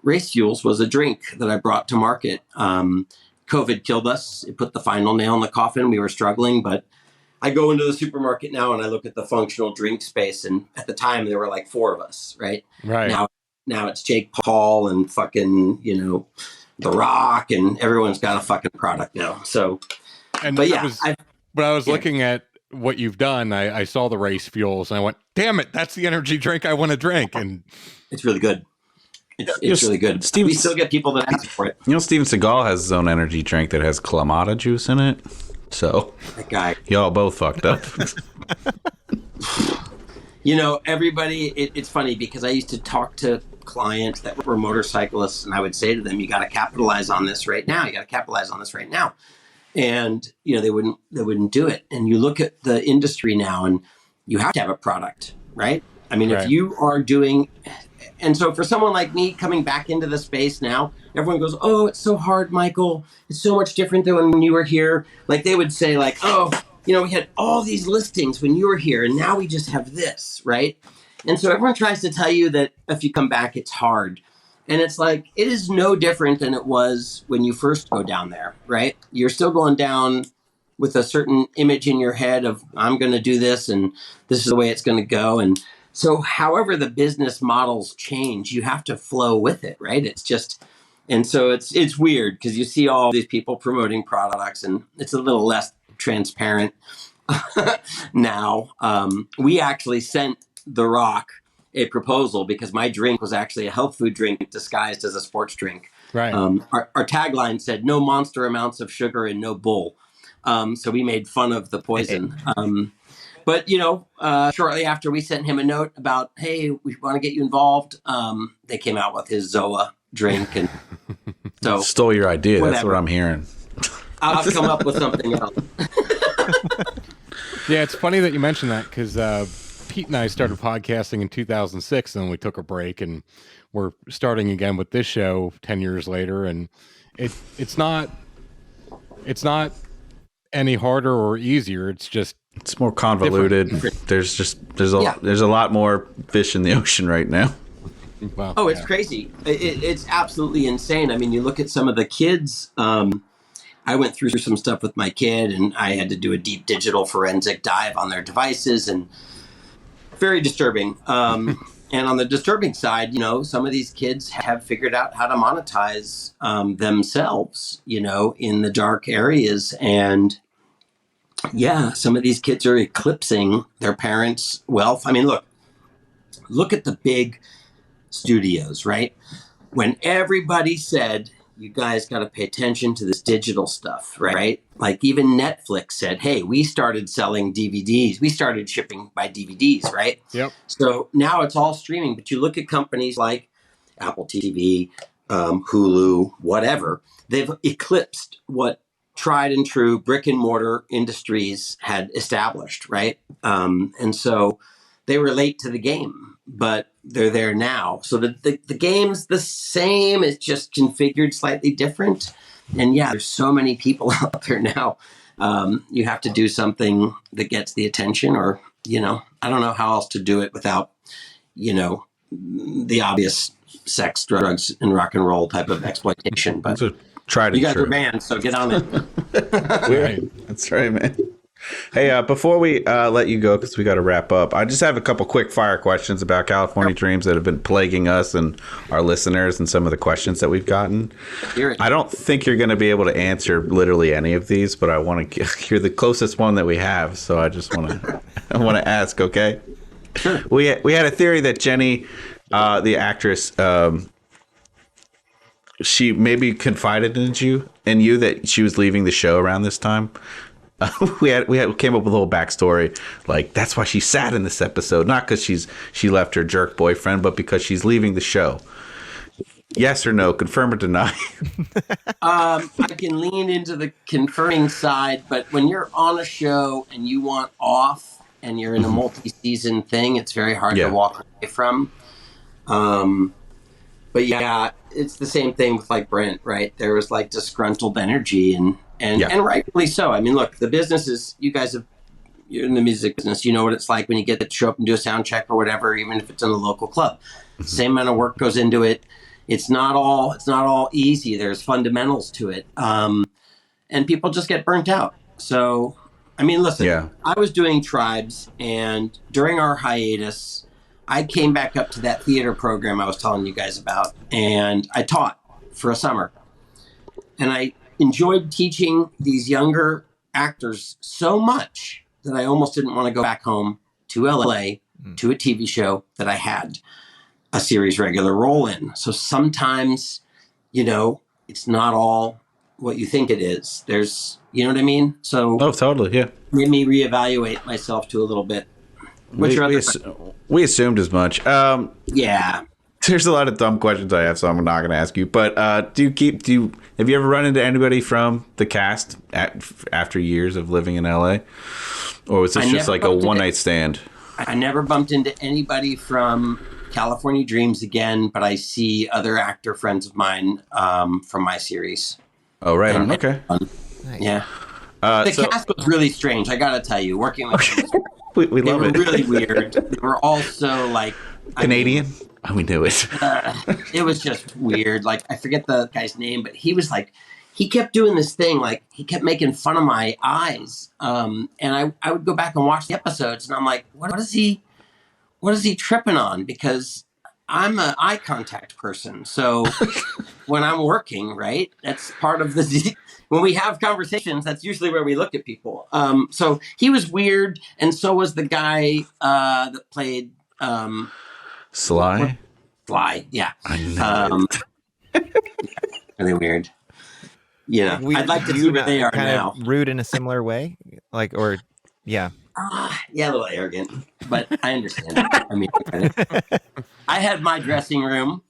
Race Fuels was a drink that I brought to market. COVID killed us. It put the final nail in the coffin. We were struggling, but I go into the supermarket now and I look at the functional drink space. And at the time there were like 4 of us, right? Right. Now it's Jake Paul and fucking, The Rock, and everyone's got a fucking product now. So, And but yeah, I was looking at what you've done. I saw the Race Fuels and I went, damn it, that's the energy drink I want to drink. And it's really good. It's really good. We still get people that ask for it. Steven Seagal has his own energy drink that has Clamato juice in it. So that guy, y'all both fucked up. Everybody, it's funny because I used to talk to clients that were motorcyclists and I would say to them, you got to capitalize on this right now. You got to capitalize on this right now. And, they wouldn't do it. And you look at the industry now and you have to have a product, right? I mean, if you are doing, and so for someone like me coming back into the space now, everyone goes, oh, it's so hard, Michael. It's so much different than when you were here. Like they would say like, oh, we had all these listings when you were here and now we just have this, right? And so everyone tries to tell you that if you come back, it's hard. And it's like, it is no different than it was when you first go down there, right? You're still going down with a certain image in your head of, I'm going to do this and this is the way it's going to go. And so however the business models change, you have to flow with it, right? It's just, and so it's weird because you see all these people promoting products and it's a little less transparent now. We actually sent The Rock a proposal because my drink was actually a health food drink disguised as a sports drink. Right. Our tagline said no monster amounts of sugar and no bull. So we made fun of the poison. But shortly after we sent him a note about, hey, we want to get you involved. They came out with his ZOA drink. And so stole your idea. Whatever. That's what I'm hearing. I'll come up with something else. Yeah, it's funny that you mentioned that because Pete and I started podcasting in 2006, and then we took a break, and we're starting again with this show 10 years later. And it's not any harder or easier. It's more convoluted. There's a lot more fish in the ocean right now. Well, oh, it's crazy. It's absolutely insane. I mean, you look at some of the kids. I went through some stuff with my kid, and I had to do a deep digital forensic dive on their devices, and very disturbing. And on the disturbing side, some of these kids have figured out how to monetize themselves, in the dark areas. And yeah, some of these kids are eclipsing their parents' wealth. I mean, look at the big studios, right? When everybody said, you guys got to pay attention to this digital stuff, right? Like even Netflix said, hey, we started selling DVDs. We started shipping by DVDs, right? Yep. So now it's all streaming. But you look at companies like Apple TV, Hulu, whatever, they've eclipsed what tried and true brick and mortar industries had established, right? And so they were late to the game, but they're there now. So the game's the same. It's just configured slightly different. And yeah, there's so many people out there now. You have to do something that gets the attention, or, I don't know how else to do it without, the obvious sex, drugs, and rock and roll type of exploitation. But you guys are banned, so get on it. Right. That's right, man. Hey, before we let you go, because we got to wrap up, I just have a couple quick fire questions about California Dreams that have been plaguing us and our listeners, and some of the questions that we've gotten. I don't think you're going to be able to answer literally any of these, but I want to. You're the closest one that we have, so I just want to ask. Okay. Sure. We had a theory that Jenny, the actress, she maybe confided in you that she was leaving the show around this time. We came up with a whole backstory, like that's why she's sad in this episode, not because she left her jerk boyfriend, but because she's leaving the show. Yes or no? Confirm or deny? I can lean into the confirming side, but when you're on a show and you want off and you're in a multi-season thing, it's very hard to walk away from. But yeah, it's the same thing with like Brent, right? There was like disgruntled energy and rightfully so. I mean, look, the business is, you're in the music business. You know what it's like when you get to show up and do a sound check or whatever, even if it's in a local club. Same amount of work goes into it. It's not all easy. There's fundamentals to it. And people just get burnt out. So, I mean, listen, I was doing Tribes, and during our hiatus, I came back up to that theater program I was telling you guys about, and I taught for a summer. And I enjoyed teaching these younger actors so much that I almost didn't want to go back home to LA to a TV show that I had a series regular role in. So sometimes, it's not all what you think it is. There's, you know what I mean? So totally, yeah. Made me reevaluate myself to a little bit. We assumed as much. Yeah. There's a lot of dumb questions I have, so I'm not going to ask you. But have you ever run into anybody from the cast after years of living in LA? Or was this just like a one-night stand? I never bumped into anybody from California Dreams again, but I see other actor friends of mine from my series. Oh, right on. Okay. Yeah. The cast was really strange, I got to tell you. Working with them, we love it. They were really weird. They were also like... Canadian? We knew it. It was just weird. Like, I forget the guy's name, but he was like, he kept doing this thing. Like, he kept making fun of my eyes. And I would go back and watch the episodes, and I'm like, what is he tripping on? Because I'm an eye contact person. So when I'm working, right, that's part of when we have conversations, that's usually where we look at people. So he was weird. And so was the guy that played... Sly, yeah. I know. Really weird. I'd like to see where they are kind now. Of rude in a similar way, yeah, a little arrogant, but I understand. I mean, I had my dressing room.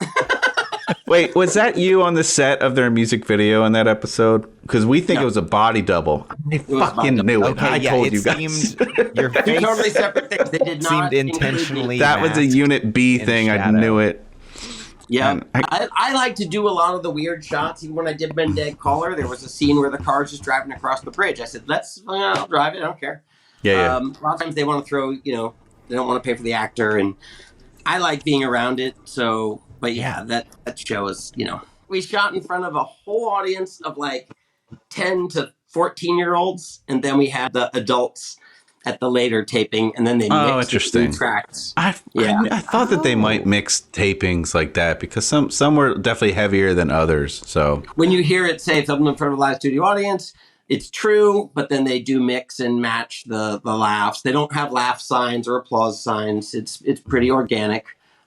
Wait, was that you on the set of their music video in that episode? Because we think it was a body double. I fucking knew it. Okay, I yeah, told it you guys. seemed your Two face totally separate things. They did not seemed intentionally That was a masked Unit B in thing. I shadow. knew it. Yeah, And I like to do a lot of the weird shots. Even when I did Men Dead Caller, there was a scene where the car's just driving across the bridge. I said, I'll drive it. I don't care. Yeah. A lot of times they want to throw, they don't want to pay for the actor. And I like being around it. So, but yeah, that show is, we shot in front of a whole audience of like 10 to 14-year-olds. And then we had the adults at the later taping, and then they mixed interesting. the tracks. I thought that they might mix tapings like that because some were definitely heavier than others. So when you hear it say something in front of a live studio audience, it's true, but then they do mix and match the laughs. They don't have laugh signs or applause signs. It's pretty organic.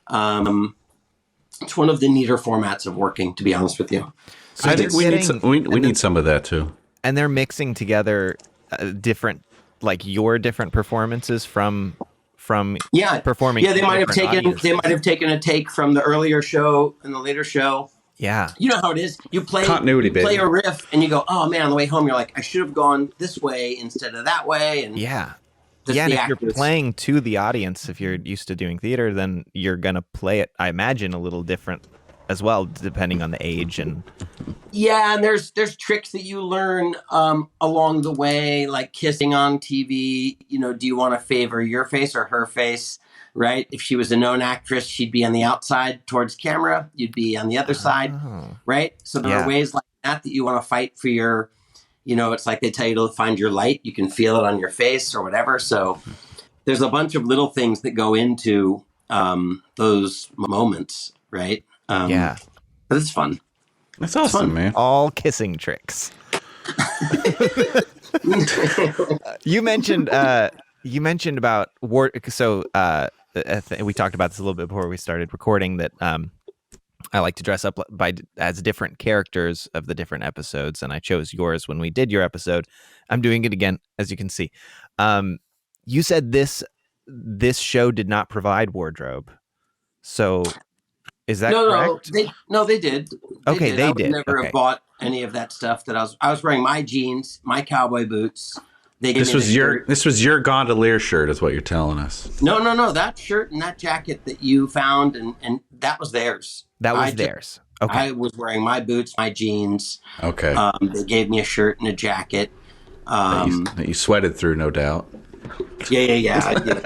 It's one of the neater formats of working, to be honest with you. I think we need some of that too. And they're mixing together different, like your different performances from performing. Yeah, they might have taken a take from the earlier show and the later show. Yeah. You know how it is. You play continuity, baby. Play a riff and you go, oh man, on the way home you're like, I should have gone this way instead of that way. And and if you're playing to the audience, if you're used to doing theater, then you're gonna play it, I imagine, a little different as well, depending on the age. And and there's tricks that you learn along the way, like kissing on TV. Do you want to favor your face or her face? Right? If she was a known actress, she'd be on the outside towards camera. You'd be on the other side, right? So there are ways like that you want to fight for your, it's like they tell you to find your light. You can feel it on your face or whatever. So there's a bunch of little things that go into those moments, right? But it's fun. That's awesome, man. All kissing tricks. You mentioned about war. So we talked about this a little bit before we started recording. That I like to dress up as different characters of the different episodes, and I chose yours when we did your episode. I'm doing it again, as you can see. You said this show did not provide wardrobe, so. Is that correct? They did. Okay, they did. I would never have bought any of that stuff that I was wearing my jeans, my cowboy boots. This was your gondolier shirt, is what you're telling us. No. That shirt and that jacket that you found, and that was theirs. That was theirs. Okay. I was wearing my boots, my jeans. Okay. They gave me a shirt and a jacket. That you sweated through, no doubt. Yeah. I did.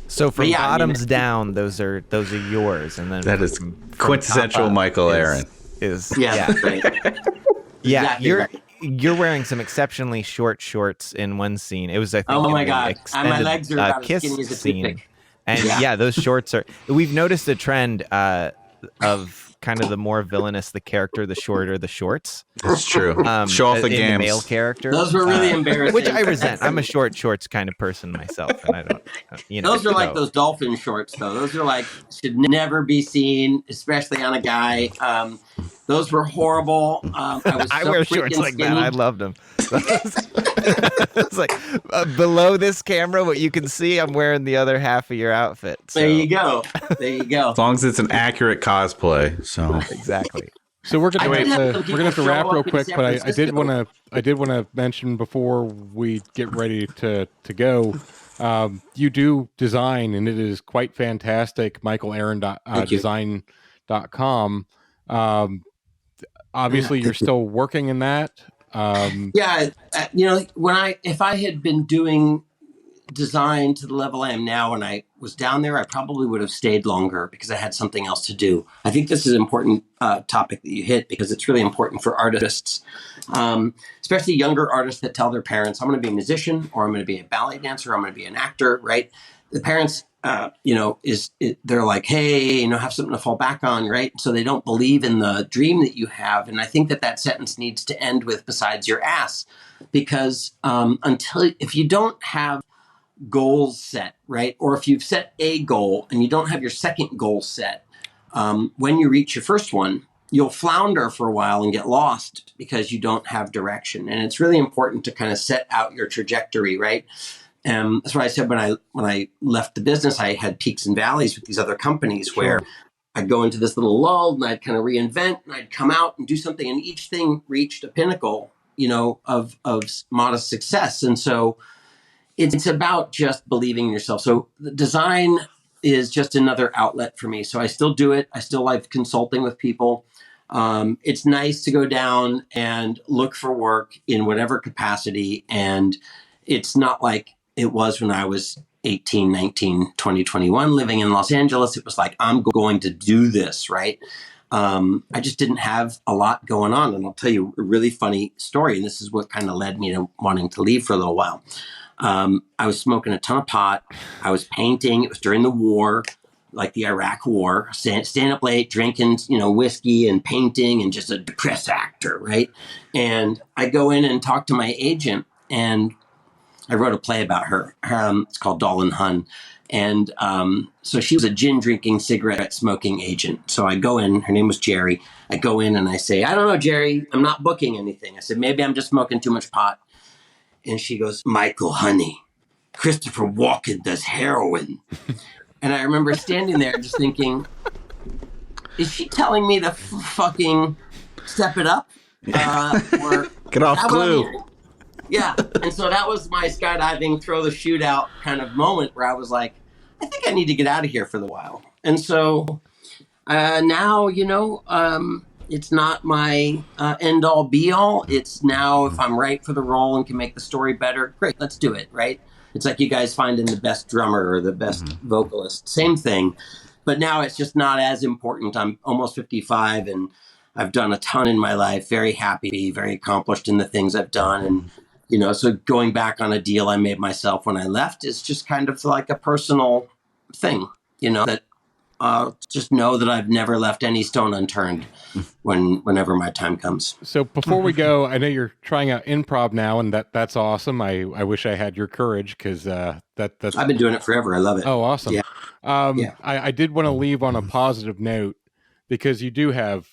So from bottoms down, those are yours, and then that is quintessential Michael Aron. Right. You're wearing some exceptionally short shorts in one scene. It was my god, my legs are about as skinny as a toothpick. And those shorts are. We've noticed a trend of kind of the more villainous the character, the shorter the shorts. That's true. Show off the gams. The male character. Those were really embarrassing. Which I resent. I'm a short shorts kind of person myself, and I don't. Those are like those dolphin shorts, though. Those are like should never be seen, especially on a guy. Those were horrible. I wear shorts like that. I loved them. It's like below this camera, what you can see, I'm wearing the other half of your outfit. So. There you go. As long as it's an accurate cosplay. So exactly. So we're gonna have to wrap real quick, but I did want to mention before we get ready to go. You do design, and it is quite fantastic. MichaelAron.design.com. Obviously, you're still working in that. If I had been doing design to the level I am now when I was down there, I probably would have stayed longer because I had something else to do. I think this is an important topic that you hit because it's really important for artists, especially younger artists that tell their parents, I'm going to be a musician or I'm going to be a ballet dancer or I'm going to be an actor, right? The parents, they're like, hey, have something to fall back on, right? So they don't believe in the dream that you have. And I think that sentence needs to end with besides your ass, because if you don't have goals set, right? Or if you've set a goal and you don't have your second goal set, when you reach your first one, you'll flounder for a while and get lost because you don't have direction. And it's really important to kind of set out your trajectory, right? That's why I said when I left the business, I had peaks and valleys with these other companies where I'd go into this little lull and I'd kind of reinvent and I'd come out and do something, and each thing reached a pinnacle, of modest success. And so it's about just believing in yourself. So the design is just another outlet for me. So I still do it. I still like consulting with people. It's nice to go down and look for work in whatever capacity. And it's not like it was when I was 18, 19, 20, 21 living in Los Angeles. It was like, I'm going to do this, right? I just didn't have a lot going on. And I'll tell you a really funny story. And this is what kind of led me to wanting to leave for a little while. I was smoking a ton of pot. I was painting. It was during the war, like the Iraq War, staying up late, drinking, whiskey and painting, and just a depressed actor, right? And I go in and talk to my agent, and I wrote a play about her. It's called Dolan Hun. And so she was a gin drinking, cigarette smoking agent. So I go in, her name was Jerry. I go in and I say, I don't know, Jerry, I'm not booking anything. I said, maybe I'm just smoking too much pot. And she goes, Michael, honey, Christopher Walken does heroin. And I remember standing there just thinking, is she telling me to fucking step it up? Or Get off Clue. Yeah. And so that was my skydiving, throw the chute out kind of moment where I was like, I think I need to get out of here for a while. And so now, it's not my end all be all. It's now, if I'm right for the role and can make the story better, great, let's do it, right? It's like you guys finding the best drummer or the best vocalist, same thing. But now it's just not as important. I'm almost 55 and I've done a ton in my life, very happy, very accomplished in the things I've done. And, so going back on a deal I made myself when I left is just kind of like a personal thing, that just know that I've never left any stone unturned whenever my time comes. So before we go, I know you're trying out improv now, and that's awesome. I wish I had your courage, because that's I've been doing it forever. I love it. Oh, awesome. Yeah. I did want to leave on a positive note, because you do have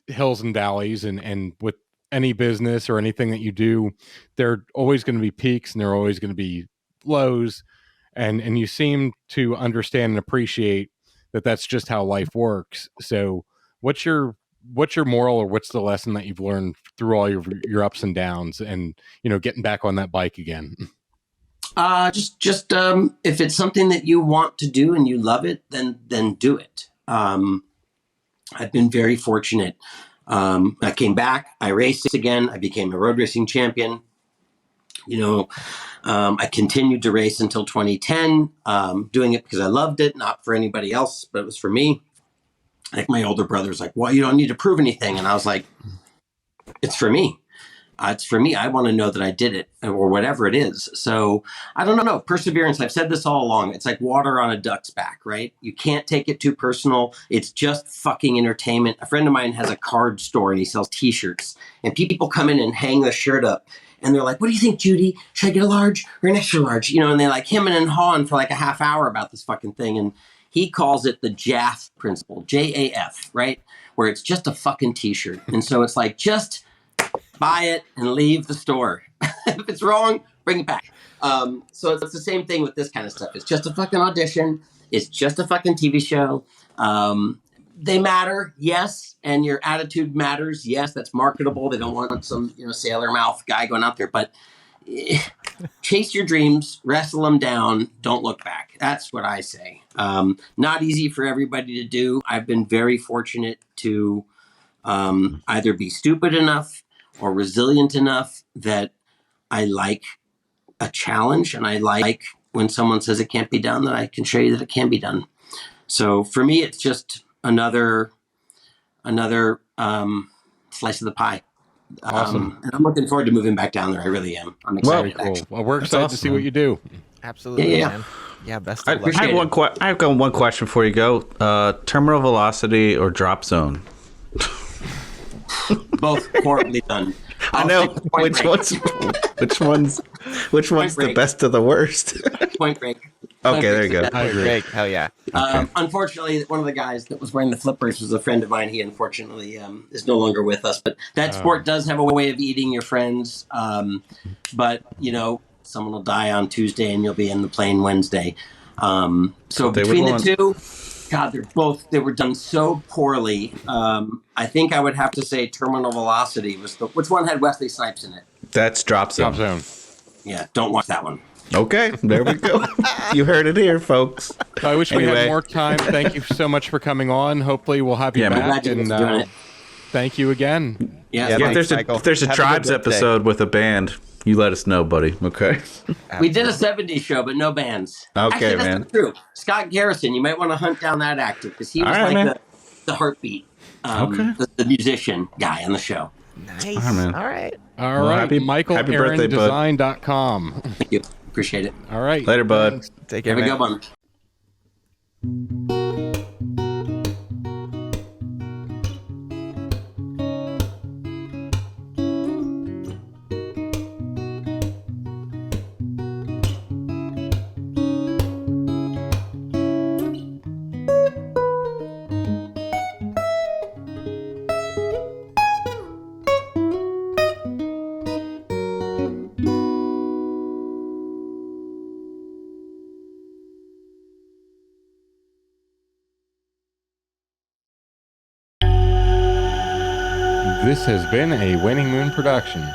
hills and valleys, and with any business or anything that you do, there are always going to be peaks and there are always going to be lows, and you seem to understand and appreciate that that's just how life works. So what's your moral, or what's the lesson that you've learned through all your ups and downs, and getting back on that bike again? Just if it's something that you want to do and you love it, then do it. I've been very fortunate. I came back, I raced again, I became a road racing champion. I continued to race until 2010, doing it because I loved it, not for anybody else, but it was for me. I think my older brother's like, well, you don't need to prove anything. And I was like, it's for me. It's for me. I want to know that I did it, or whatever it is. So I don't know. Perseverance. I've said this all along. It's like water on a duck's back, right? You can't take it too personal. It's just fucking entertainment. A friend of mine has a card store and he sells t-shirts, and people come in and hang the shirt up. And they're like, what do you think, Judy? Should I get a large or an extra large? And they like him and hawing for like a half hour about this fucking thing. And he calls it the JAF principle, J-A-F, right? Where it's just a fucking t-shirt. And so it's like, just buy it and leave the store. If it's wrong, bring it back. So it's the same thing with this kind of stuff. It's just a fucking audition. It's just a fucking TV show. They matter, yes, and your attitude matters, yes. That's marketable. They don't want some sailor mouth guy going out there, but chase your dreams, wrestle them down, don't look back. That's what I say. Not easy for everybody to do. I've been very fortunate to either be stupid enough or resilient enough that I like a challenge, and I like when someone says it can't be done, that I can show you that it can be done. So for me, it's just another slice of the pie. Awesome. And I'm looking forward to moving back down there. I really am. I'm excited. Very cool. Well, we're excited to see what you do. Absolutely, Yeah. man. Yeah, best I of luck. have one question before you go. Terminal velocity or drop zone? Both horribly done. I know which one's the best of the worst. Point Break. Okay, there you go. I agree. Great. Hell yeah. Unfortunately, one of the guys that was wearing the flippers was a friend of mine. He unfortunately is no longer with us. But that sport does have a way of eating your friends. But someone will die on Tuesday and you'll be in the plane Wednesday. So between the two, God, they were done so poorly. I think I would have to say Terminal Velocity was which one had Wesley Snipes in it? That's Drop Zone. Drop Zone. Yeah, don't watch that one. Okay, there we go. You heard it here, folks. So I wish we had more time. Thank you so much for coming on. Hopefully we'll have you back. And thank you again. Yeah, if there's a Tribes episode with a band, you let us know, buddy. Okay. We did a 70s show, but no bands. Okay, actually, that's man. not true. Scott Garrison, you might want to hunt down that actor because he was the heartbeat, the musician guy on the show. Nice. All right. All right. Michael Aron Design.com. Thank you. Appreciate it. All right. Later, bud. Take care, Have man. a good one. This has been a Waning Moon production.